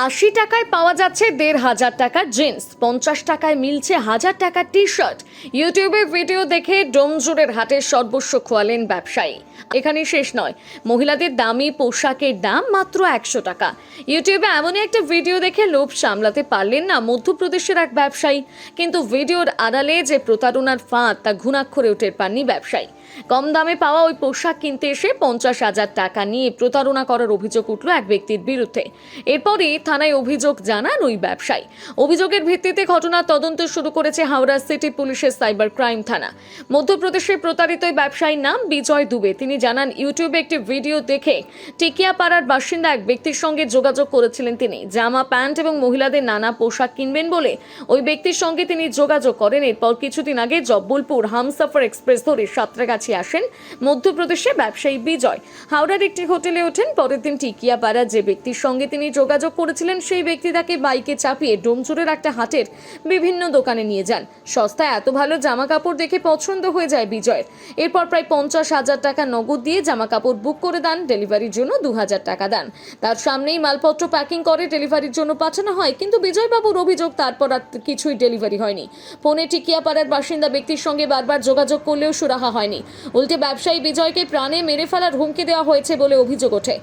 ৮০ টাকায় পাওয়া যাচ্ছে ১৫০০ টাকার জিন্স, ৫০ টাকায় মিলছে ১০০০ টাকার টি শার্ট। ইউটিউবে ভিডিও দেখে ডোমজুড়ের হাটের সর্বস্ব খোয়ালেন ব্যবসায়ী। এখানেই শেষ নয়, মহিলাদের দামি পোশাকের দাম মাত্র ১০০ টাকা। ইউটিউবে এমনই একটা ভিডিও দেখে লোভ সামলাতে পারলেন না মধ্যপ্রদেশের এক ব্যবসায়ী। কিন্তু ভিডিওর আড়ালে যে প্রতারণার ফাঁদ তা ঘুণাক্ষরেও টের পাননি ব্যবসায়ী। কম দামে পাওয়া ওই পোশাক কিনতে এসে ৫০,০০০ টাকা নিয়ে প্রতারণা করার অভিযোগ উঠল এক ব্যক্তির বিরুদ্ধে। এরপরই থানায় অভিযোগ জানান ওই ব্যবসায়ী। অভিযোগের ভিত্তিতে ঘটনার তদন্ত শুরু করেছে হাওড়া সিটি পুলিশের সাইবার ক্রাইম থানা। মধ্যপ্রদেশের প্রতারিত ওই ব্যবসায়ীর নাম বিজয় দুবে। তিনি জানান, ইউটিউবে একটি ভিডিও দেখে টিকিয়াপাড়ার বাসিন্দা এক ব্যক্তির সঙ্গে যোগাযোগ করেছিলেন। তিনি জামা, প্যান্ট এবং মহিলাদের নানা পোশাক কিনবেন বলে ওই ব্যক্তির সঙ্গে তিনি যোগাযোগ করেন। এরপর কিছুদিন আগে জব্বলপুর হামসফর এক্সপ্রেস ধরে সাঁতরাগাছি আসেন মধ্যপ্রদেশের ব্যবসায়ী বিজয়। হাওড়ার একটি হোটেলে ওঠেন। পরের দিন টিকিয়াপাড়ার যে ব্যক্তির সঙ্গে তিনি যোগাযোগ করেছিলেন সেই ব্যক্তি তাকে বাইকে চাপিয়ে ডোমজুড়ের একটা হাটের বিভিন্ন দোকানে নিয়ে যান। সস্তায় এত ভালো জামা কাপড় দেখে পছন্দ হয়ে যায় বিজয়ের। এরপর প্রায় ৫০,০০০ টাকা নগদ দিয়ে জামা কাপড় বুক করে দেন। ডেলিভারির জন্য ২,০০০ টাকা দেন। তার সামনেই মালপত্র প্যাকিং করে ডেলিভারির জন্য পাঠানো হয়। কিন্তু বিজয়বাবুর অভিযোগ, তারপর আর কিছুই ডেলিভারি হয়নি। ফোনে টিকিয়াপাড়ার বাসিন্দা ব্যক্তির সঙ্গে বারবার যোগাযোগ করলেও সুরাহা হয়নি। উল্টে ব্যবসায়ী বিজয়কে প্রাণে মেরে ফেলার হুমকি দেওয়া হয়েছে বলে অভিযোগ ওঠে।